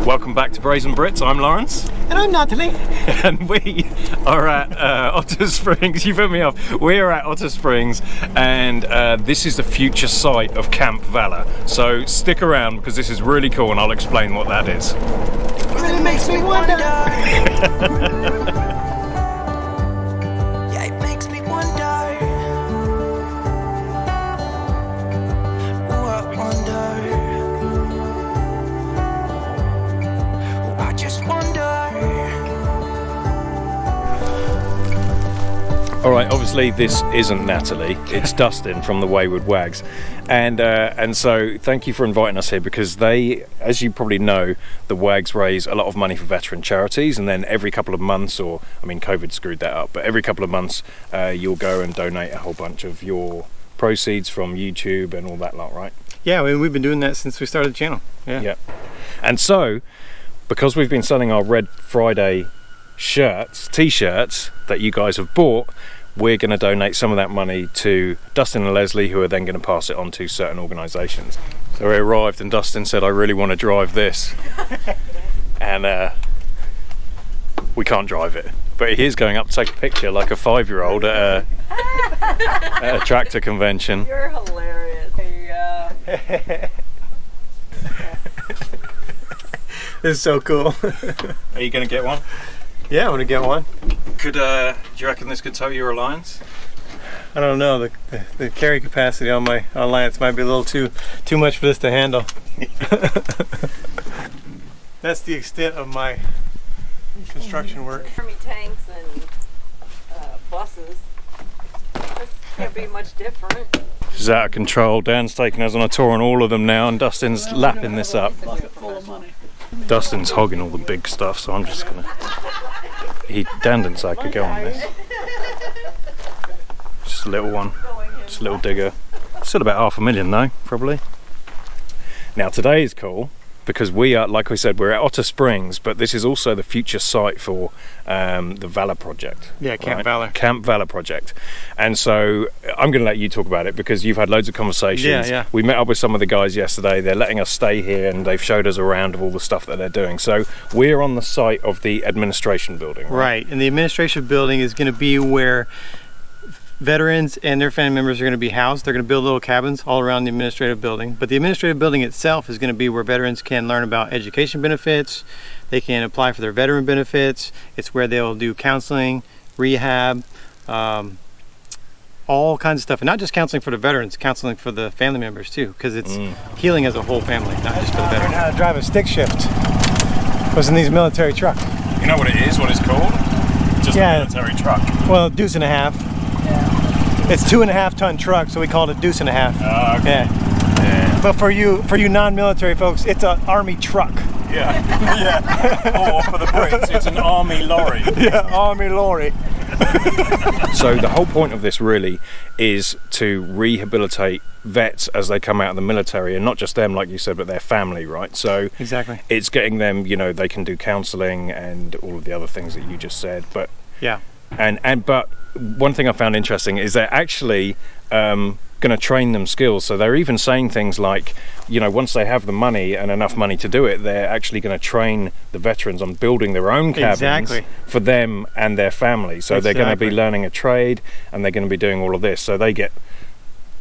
Welcome back to Brazen Brits. I'm Lawrence. And I'm Natalie. And we are at Otter Springs. You put me off. We are at Otter Springs, and this is the future site of Camp Valor. So stick around because this is really cool, and I'll explain what that is. It really makes me wonder. All right, obviously this isn't Natalie, it's Dustin from the Wayward Wags, and so thank you for inviting us here because they, as you probably know, the Wags raise a lot of money for veteran charities, and then every couple of months, or I mean COVID screwed that up, but every couple of months you'll go and donate a whole bunch of your proceeds from YouTube and all that lot, right? Yeah, we've been doing that since we started the channel. Yeah. And so, because we've been selling our Red Friday shirts, t-shirts that you guys have bought, we're going to donate some of that money to Dustin and Leslie, who are then going to pass it on to certain organisations. So we arrived and Dustin said, I really want to drive this. And we can't drive it. But he is going up to take a picture like a 5-year-old at a tractor convention. You're hilarious. There you go. This is so cool. Are you going to get one? Yeah, I'm going to get one. Do you reckon this could tow your Alliance? I don't know, the carry capacity on my Alliance might be a little too much for this to handle. That's the extent of my construction work. Army tanks and buses. This can't be much different. This is out of control. Dan's taking us on a tour on all of them now, and Dustin's lapping this up. Dustin's hogging all the big stuff, so I'm just gonna. Dan didn't say I could go on this. Just a little one, just a little digger. Still about $500,000 though, probably. Now today is cool because we are, like we said, we're at Otter Springs, but this is also the future site for the Valor project. Yeah, Camp Valor. Camp Valor project. And so I'm going to let you talk about it because you've had loads of conversations. Yeah. We met up with some of the guys yesterday. They're letting us stay here and they've showed us around of all the stuff that they're doing. So we're on the site of the administration building, right? Right, and the administration building is going to be where veterans and their family members are going to be housed. They're going to build little cabins all around the administrative building. But the administrative building itself is going to be where veterans can learn about education benefits. They can apply for their veteran benefits. It's where they'll do counseling, rehab, all kinds of stuff. And not just counseling for the veterans, counseling for the family members too, because it's healing as a whole family, not just for the veterans. How to drive a stick shift was in these military trucks. You know what it is, what it's called? Just a military truck. Well, Deuce and a half. It's 2.5 ton truck, so we call it a Deuce and a half. Okay. Yeah. But for you non-military folks, it's an army truck. Yeah. Or for the Brits, it's an army lorry. Yeah, army lorry. So the whole point of this really is to rehabilitate vets as they come out of the military, and not just them, like you said, but their family, right? So exactly, it's getting them, they can do counselling and all of the other things that you just said. But yeah, but one thing I found interesting is they're actually going to train them skills. So they're even saying things like, once they have the money and enough money to do it, they're actually going to train the veterans on building their own cabins for them and their family. So they're going to be learning a trade, and they're going to be doing all of this. So they get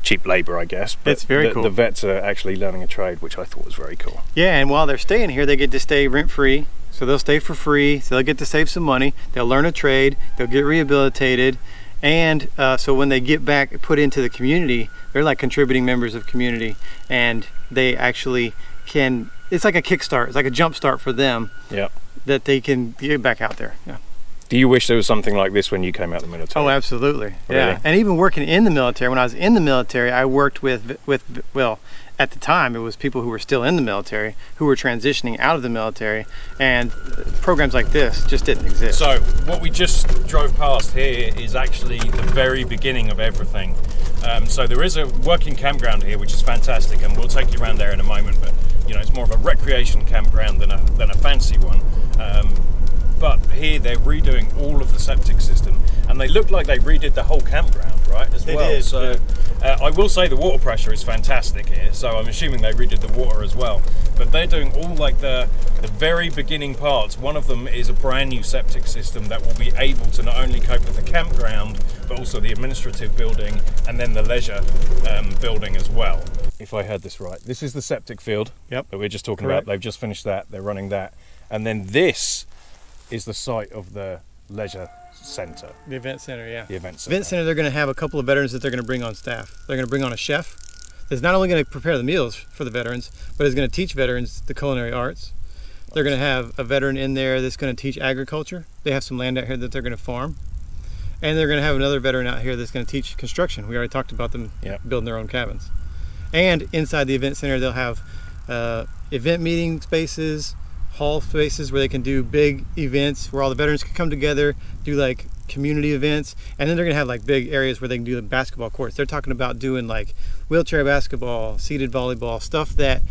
cheap labor, I guess. But it's very cool. The vets are actually learning a trade, which I thought was very cool. Yeah, and while they're staying here, they get to stay rent-free. So they'll stay for free, so they'll get to save some money, they'll learn a trade, they'll get rehabilitated, and so when they get back put into the community, they're like contributing members of community, and they actually can, it's like a kickstart, it's like a jump start for them, that they can get back out there. Yeah. Do you wish there was something like this when you came out of the military? Oh, absolutely. Really? Yeah. And even working in the military, when I was in the military, I worked with well, at the time it was people who were still in the military who were transitioning out of the military, and programs like this just didn't exist. So what we just drove past here is actually the very beginning of everything. So there is a working campground here, which is fantastic, and we'll take you around there in a moment, but it's more of a recreation campground than a fancy one. but here they're redoing all of the septic system, and they look like they redid the whole campground, right, as They well. did, So I will say the water pressure is fantastic here, so I'm assuming they redid the water as well. But they're doing all like the very beginning parts. One of them is a brand new septic system that will be able to not only cope with the campground, but also the administrative building and then the leisure building as well. If I heard this right, this is the septic field Yep. that we are just talking Correct. about. They've just finished that, they're running that. And then this is the site of the leisure centre. The event center, yeah. The event centre. Event center, they're going to have a couple of veterans that they're going to bring on staff. They're going to bring on a chef that's not only going to prepare the meals for the veterans, but is going to teach veterans the culinary arts. They're going to have a veteran in there that's going to teach agriculture. They have some land out here that they're going to farm. And they're going to have another veteran out here that's going to teach construction. We already talked about them building their own cabins. And inside the event center, they'll have event meeting spaces, hall spaces where they can do big events where all the veterans can come together, do like community events. And then they're going to have like big areas where they can do the basketball courts. They're talking about doing like wheelchair basketball, seated volleyball, stuff that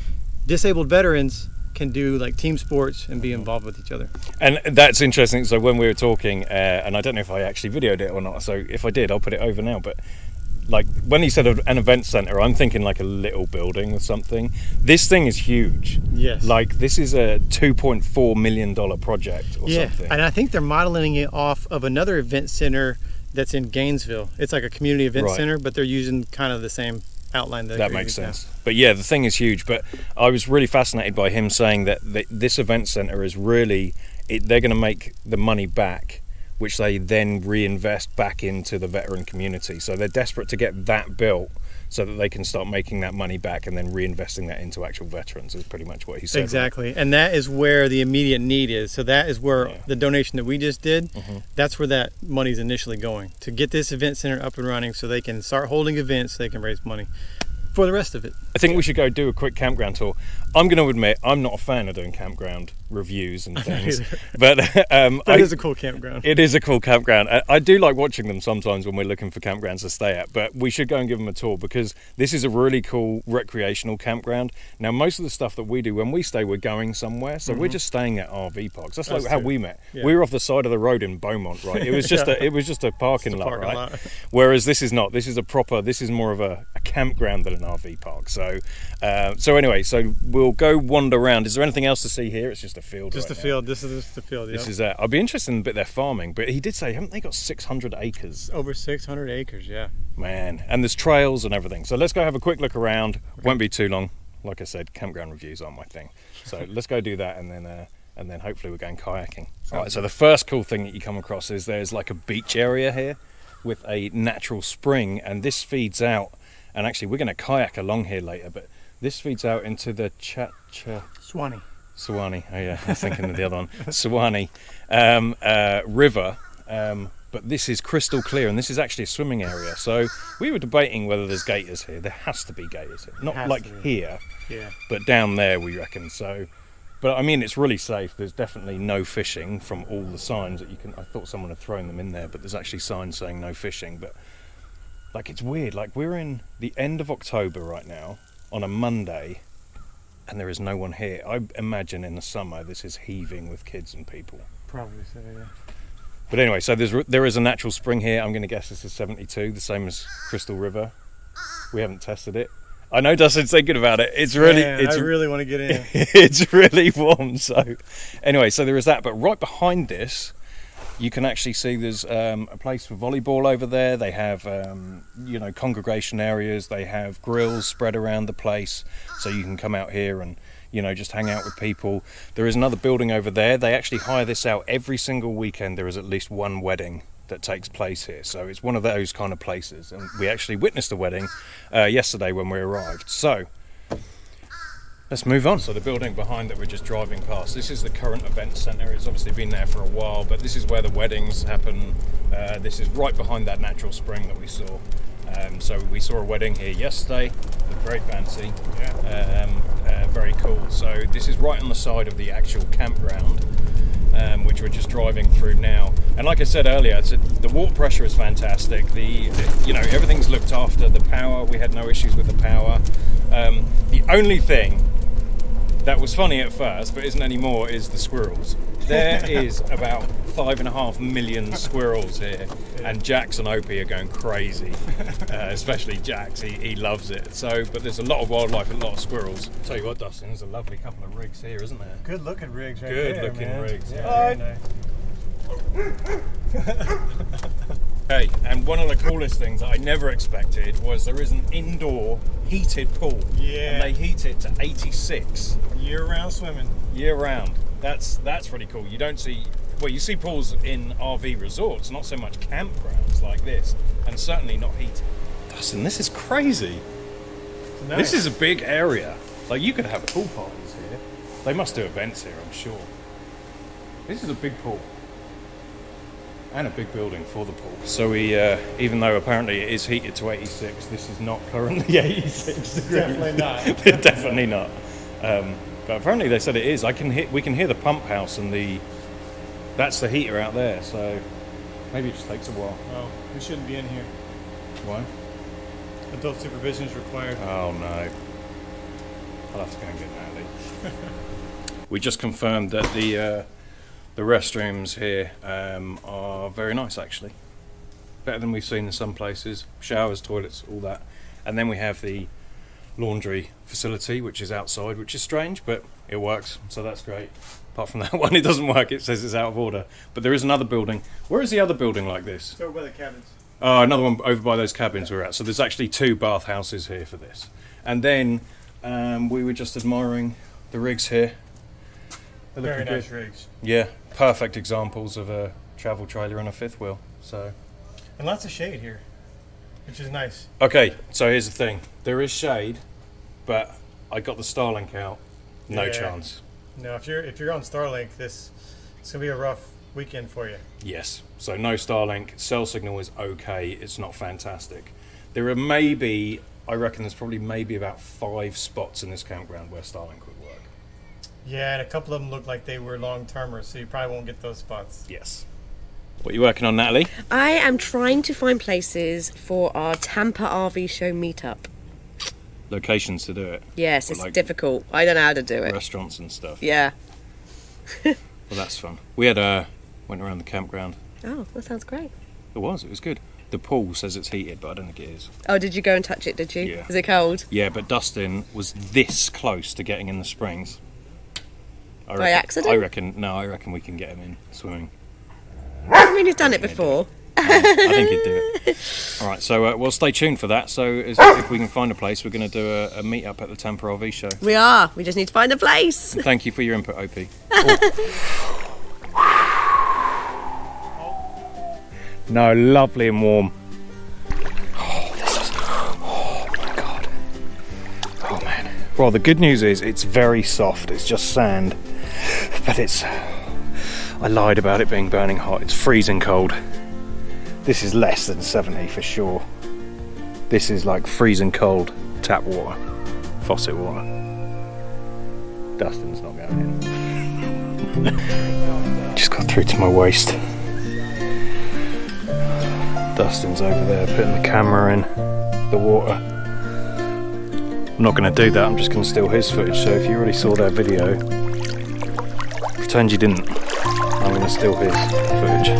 disabled veterans can do, like team sports and be involved with each other. And that's interesting. So when we were talking, and I don't know if I actually videoed it or not, so if I did, I'll put it over now. But like when he said an event center, I'm thinking like a little building or something. This thing is huge. Yes. Like this is a $2.4 million project or something. And I think they're modeling it off of another event center that's in Gainesville. It's like a community event center, but they're using kind of the same outline. That makes sense. But yeah, the thing is huge. But I was really fascinated by him saying that this event center is really, they're going to make the money back, which they then reinvest back into the veteran community. So they're desperate to get that built so that they can start making that money back and then reinvesting that into actual veterans is pretty much what he said. Exactly. Right? And that is where the immediate need is. So that is where the donation that we just did, that's where that money's initially going, to get this event center up and running so they can start holding events, so they can raise money for the rest of it. I think we should go do a quick campground tour. I'm going to admit, I'm not a fan of doing campground reviews and things. But it is a cool campground. It is a cool campground. I do like watching them sometimes when we're looking for campgrounds to stay at, but we should go and give them a tour because this is a really cool recreational campground. Now, most of the stuff that we do, when we stay, we're going somewhere, so we're just staying at RV parks. That's like how we met. Yeah. We were off the side of the road in Beaumont, right? It was just a parking lot, right? Whereas this is not. This is more of a campground than an RV park. So anyway, so we'll go wander around. Is there anything else to see here? It's just a field. Just a field. This is the field. This is I'd be interested in a bit they're farming, but he did say, haven't they got 600 acres? Over 600 acres, yeah. Man, and there's trails and everything. So let's go have a quick look around. Won't be too long. Like I said, campground reviews aren't my thing. So let's go do that, and then hopefully we're going kayaking. All right. So the first cool thing that you come across is there's like a beach area here with a natural spring, and this feeds out. And actually, we're going to kayak along here later, but this feeds out into the Suwannee. Oh yeah, I was thinking of the other one. Suwannee River, but this is crystal clear, and this is actually a swimming area. So we were debating whether there's gators here. There has to be gators here, not like here, but down there we reckon. So, but I mean, it's really safe. There's definitely no fishing from all the signs that you can. I thought someone had thrown them in there, but there's actually signs saying no fishing. But like, it's weird. Like, we're in the end of October right now on a Monday, and there is no one here. I imagine in the summer this is heaving with kids and people. Probably so, yeah. But anyway, so there is a natural spring here. I'm going to guess this is 72, the same as Crystal River. We haven't tested it. I know Dustin's thinking about it. It's really, I really want to get in. It's really warm. So anyway, so there is that. But right behind this, you can actually see there's a place for volleyball over there. They have, congregation areas. They have grills spread around the place, so you can come out here and, just hang out with people. There is another building over there. They actually hire this out every single weekend. There is at least one wedding that takes place here. So it's one of those kind of places. And we actually witnessed a wedding yesterday when we arrived. So let's move on. So the building behind that we're just driving past, this is the current event centre. It's obviously been there for a while, but this is where the weddings happen. This is right behind that natural spring that we saw. So we saw a wedding here yesterday. Looked very fancy. Very cool. So this is right on the side of the actual campground, which we're just driving through now. And like I said earlier, the water pressure is fantastic. Everything's looked after. The power, we had no issues with the power. The only thing that was funny at first, but isn't anymore, is the squirrels. There is about 5.5 million squirrels here, and Jax and Opie are going crazy, especially Jax. He loves it. So, but there's a lot of wildlife and a lot of squirrels. Tell you what, Dustin, there's a lovely couple of rigs here, isn't there? Good looking rigs right Good there, looking man. rigs. Yeah, Yeah. very nice. Hey, and one of the coolest things that I never expected was there is an indoor heated pool. Yeah. And they heat it to 86 Year-round swimming. year round. That's pretty cool. You don't see, well, you see pools in RV resorts, not so much campgrounds like this, and certainly not heated. Dustin, this is crazy. Nice. This is a big area. Like, you could have pool parties here. They must do events here, I'm sure. This is a big pool. And a big building for the pool. So we, even though apparently it is heated to 86, this is not currently 86 degrees. Definitely not. Definitely not. But apparently they said it is. We can hear the pump house and that's the heater out there. So maybe it just takes a while. Oh, we shouldn't be in here. Why? Adult supervision is required. Oh no. I'll have to go and get Natalie. We just confirmed that the restrooms here are very nice, actually. Better than we've seen in some places. Showers, toilets, all that. And then we have the laundry facility, which is outside, which is strange, but it works, so that's great. Apart from that one, it doesn't work. It says it's out of order. But there is another building. Where is the other building like this? It's over by the cabins. Oh, another one over by those cabins we're at. So there's actually 2 bathhouses here for this. And then we were just admiring the rigs here. They're Very looking nice good. rigs. Yeah, perfect examples of a travel trailer and a fifth wheel. So, And lots of shade here, which is nice. okay, so here's the thing. There is shade, but I got the Starlink out. No Yeah. chance. No, if you're on Starlink, it's gonna be a rough weekend for you. Yes. So no Starlink. Cell signal is okay. It's not fantastic. There are maybe, I reckon there's probably maybe about 5 spots in this campground where Starlink would work. Yeah, and a couple of them look like they were long-termers, so you probably won't get those spots. Yes. What are you working on, Natalie? I am trying to find places for our Tampa RV show meetup. Locations to do it. Yes, it's Like difficult. I don't know how to do it. Restaurants and stuff. Yeah. Well, that's fun. We had went around the campground. Oh, that sounds great. It was good. The pool says it's heated, but I don't think it is. Oh, did you go and touch it, did you? Yeah. Is it cold? Yeah, but Dustin was this close to getting in the springs. By accident? I reckon we can get him in swimming. I mean, he's done it before. I think he'd do it. All right, so we'll stay tuned for that. So if we can find a place, we're going to do a meet-up at the Tampa RV show. We are. We just need to find a place. And thank you for your input, OP. No, lovely and warm. Oh my God. Oh man. Well, the good news is it's very soft. It's just sand. But I lied about it being burning hot. It's freezing cold. This is less than 70 for sure. This is like freezing cold tap water, faucet water. Dustin's not going in. Just got through to my waist. Dustin's over there putting the camera in the water. I'm not going to do that, I'm just going to steal his footage. So if you already saw that video, pretend you didn't. I'm going to steal his footage.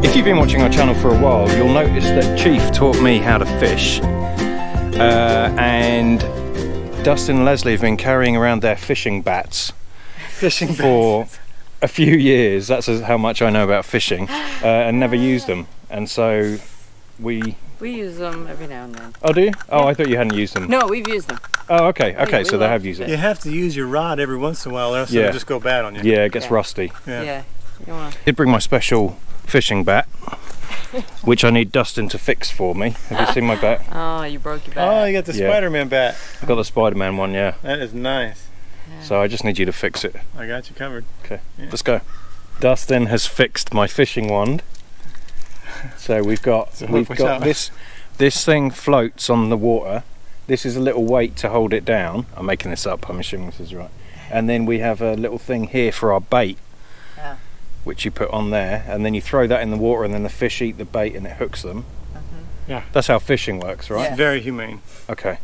If you've been watching our channel for a while, you'll notice that Chief taught me how to fish, and Dustin and Leslie have been carrying around their fishing bats for a few years. That's how much I know about fishing, and never used them. And so we We use them every now and then. Oh, do you? Oh, I thought you hadn't used them. No, we've used them. Oh, okay. yeah, Okay, we so they love- have used You it. have to use your rod every once in a while, else Yeah. it'll just go bad on you. Yeah, it gets Yeah. rusty. Yeah. You wanna... Did bring my special fishing bat, which I need Dustin to fix for me. Have you seen my bat? Oh, you broke your back. Oh, you got the Yeah. Spider-Man bat. I got the Spider-Man one, yeah. That is nice. So I just need you to fix it. I got you covered. Okay, let's go. Dustin has fixed my fishing wand. So we've got watch out. this thing floats on the water. This is a little weight to hold it down. I'm making this up, I'm assuming this is right. And then we have a little thing here for our bait, which you put on there, and then you throw that in the water, and then the fish eat the bait and it hooks them. Yeah. That's how fishing works, right? Yes. Very humane. Okay.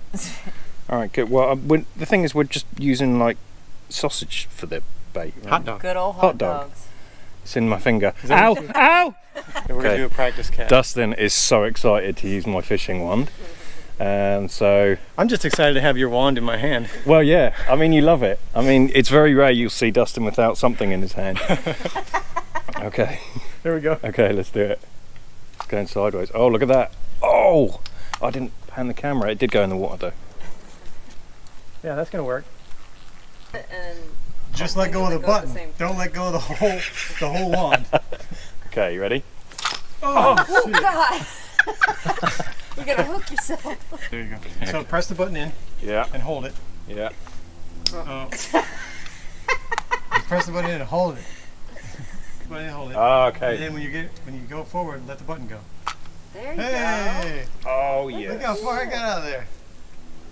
All right, good. Well, the thing is, we're just using like sausage for the bait. Right? Hot dog. Good old Hot hot dog. dogs. It's in my finger. that Ow! what Ow! We're gonna Okay. do a practice cast. Dustin is so excited to use my fishing wand. So, I'm just excited to have your wand in my hand. well, yeah, I mean, you love it. I mean, it's very rare you'll see Dustin without something in his hand. Okay, There we go. okay, let's do it. It's going sideways. Oh, look at that. Oh, I didn't pan the camera. It did go in the water, though. Yeah, that's gonna work. And Just let go of the It goes the button. same. Don't let go of the whole wand. Okay, you ready? Oh, oh God! You're gonna hook yourself. there you go. So press the button in Yeah, and hold it. yeah. Oh. Press the button in and hold it. Button in and hold it. Oh, And okay. then when you go forward, let the button go. There you go. Hey! Oh, Look how yeah. far I got out of there.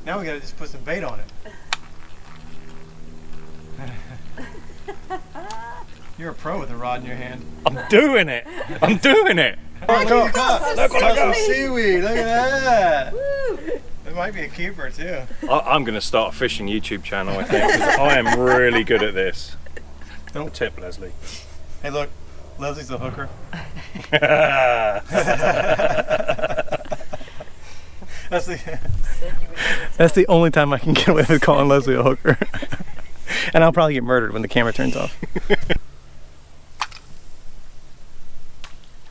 Now we gotta just put some bait on it. You're a pro with a rod in your hand. I'm doing it. I'm doing it. Oh, look what you caught. Look what I Caught some got. seaweed. Look at that. Woo. It might be a keeper too. I'm going to start a fishing YouTube channel, I think, because I am really good at this. Don't tip, Leslie. Hey, look. Leslie's a hooker. That's the only time I can get away with calling Leslie a hooker. And I'll probably get murdered when the camera turns off.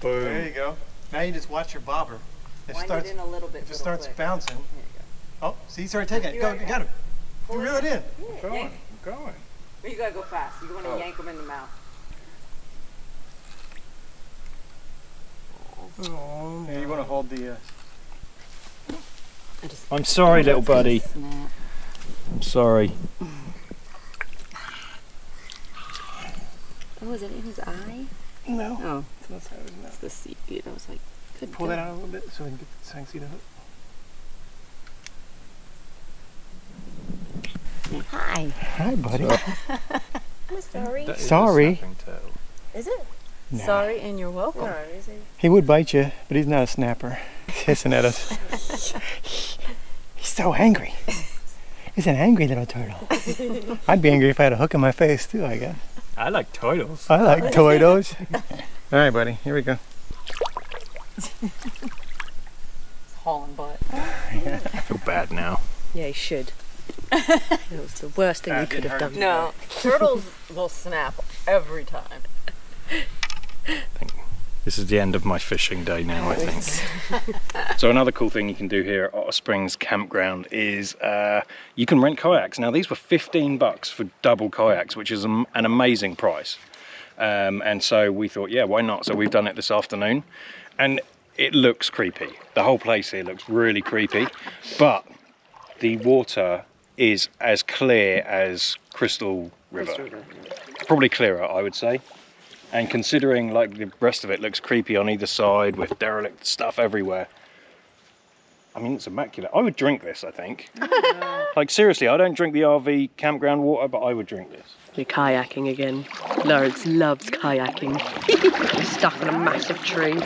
Boom. There you go. Now you just watch your bobber. It Wind starts, it in a little bit. if it real starts quick. bouncing. There you Oh, see, you started taking it. You Go, already you got him. go. You reel it in. Yeah, Going, yank. going. But you gotta go fast. You want to Oh. yank them in the mouth. Oh, yeah, you want to hold the. I'm sorry, little buddy. Snap. I'm sorry. Oh, is it in his eye? No. Oh, That's how it is now. It's the seaweed. I was like, good Pull God. that out a little bit so we can get so I can see the hook. Hi. Hi, buddy. I'm sorry. That is a Sorry. snapping tail. Is it? No. sorry, and you're welcome. No, is it? He would bite you, but he's not a snapper. He's hissing at us. He's so angry. He's an angry little turtle. I'd be angry if I had a hook in my face too, I guess. I like turtles. I like toidos. All right, buddy. Here we go. Hauling butt. I feel bad now. Yeah, you should. It was the worst thing you could have done. No, turtles will snap every time. This is the end of my fishing day now, I think. So another cool thing you can do here at Otter Springs Campground is you can rent kayaks. Now these were $15 for double kayaks, which is an amazing price. And so we thought, yeah, why not? So we've done it this afternoon, and it looks creepy. The whole place here looks really creepy, but the water is as clear as Crystal River. Probably clearer, I would say. And considering like the rest of it looks creepy on either side with derelict stuff everywhere, I mean, it's immaculate. I would drink this, I think. Like seriously, I don't drink the RV campground water, but I would drink this. We're kayaking again. Lawrence loves kayaking. He's stuck on a massive tree.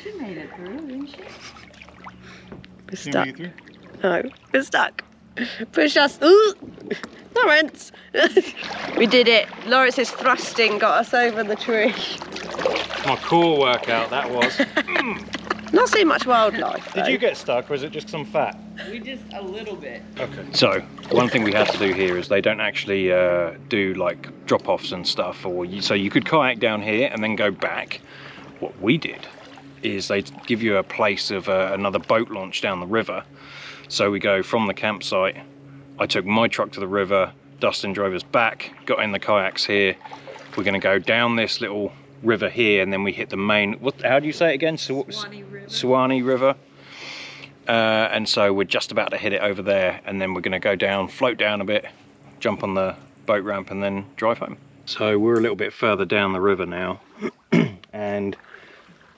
She made it through, didn't she? We're stuck. No, we're stuck. Push us. Ooh! Lawrence! We did it. Lawrence's thrusting got us over the tree. My core workout, that was. Not so much wildlife, Did though. you get stuck, or is it just some fat? We just a little bit. Okay. So, one thing we had to do here is they don't actually do like drop-offs and stuff, so you could kayak down here and then go back. What we did is they give you a place of another boat launch down the river. So we go from the campsite. I took my truck to the river, Dustin drove us back, got in the kayaks here. We're gonna go down this little river here, and then we hit the main, how do you say it again? Suwannee River. And so we're just about to hit it over there, and then we're gonna go down, float down a bit, jump on the boat ramp, and then drive home. So we're a little bit further down the river now, and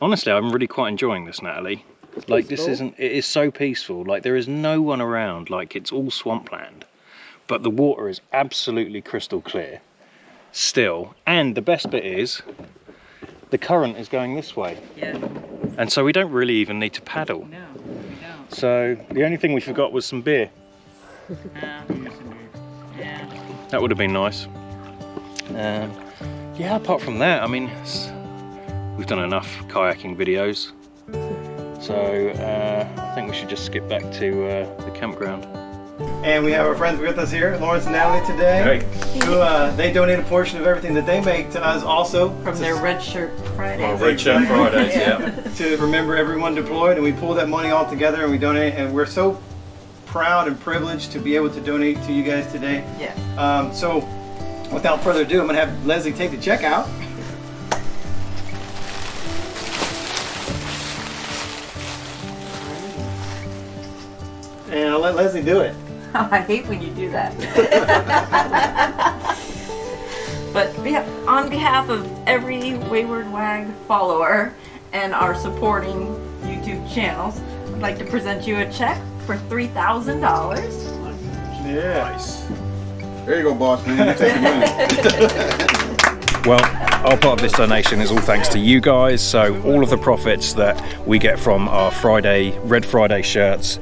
honestly, I'm really quite enjoying this, Natalie. Like this isn't, it is so peaceful. Like there is no one around, like it's all swampland. But the water is absolutely crystal clear still. And the best bit is, the current is going this way. Yeah. And so we don't really even need to paddle. No, we don't. So the only thing we forgot was some beer. Yeah. That would have been nice. Yeah, apart from that, I mean, we've done enough kayaking videos. So I think we should just skip back to the campground. And we have our friends with us here, Lawrence and Natalie today, who they donate a portion of everything that they make to us also. From their Red Shirt Fridays. Well, Red Shirt Fridays, yeah. To remember everyone deployed, and we pull that money all together and we donate, and we're so proud and privileged to be able to donate to you guys today. Yeah. So without further ado, I'm going to have Leslie take the check out. And I'll let Leslie do it. I hate when you do that. But on behalf of every Wayward Wag follower and our supporting YouTube channels, I'd like to present you a check for $3,000. Yeah. Nice. There you go, boss man. You take the money. Well, our part of this donation is all thanks to you guys. So all of the profits that we get from our Red Friday shirts,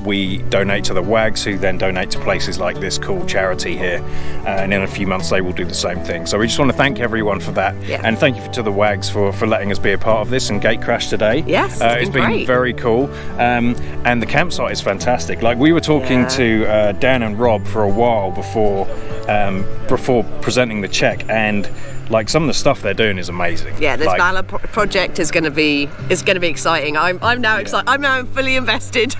we donate to the WAGs, who then donate to places like this cool charity here. And in a few months they will do the same thing. So we just want to thank everyone for that. Yeah. And thank you to the WAGs for letting us be a part of this and gate crash today. Yes, it's been great. very cool. And the campsite is fantastic. Like we were talking to Dan and Rob for a while before presenting the check, and like some of the stuff they're doing is amazing. Yeah, this like, Valor project is going to be exciting. I'm now excited. I'm now fully invested.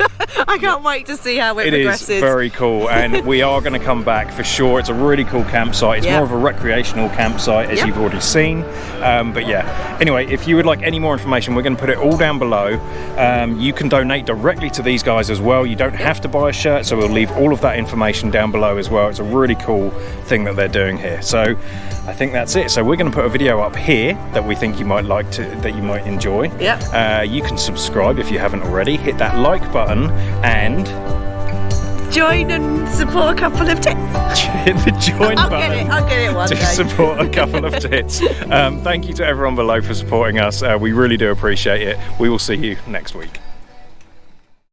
I can't wait to see how it progresses. It is very cool, and we are going to come back for sure. It's a really cool campsite. It's more of a recreational campsite, as you've already seen. But yeah, anyway, if you would like any more information, we're going to put it all down below. You can donate directly to these guys as well. You don't have to buy a shirt, so we'll leave all of that information down below as well. It's a really cool thing that they're doing here. So I think that's it. So we're going to put a video up here that we think you might that you might enjoy. Yep. You can subscribe if you haven't already. Hit that like button and join and support a couple of tits. hit the join button. I'll get it one to day. support a couple of tits. Thank you to everyone below for supporting us. We really do appreciate it. We will see you next week.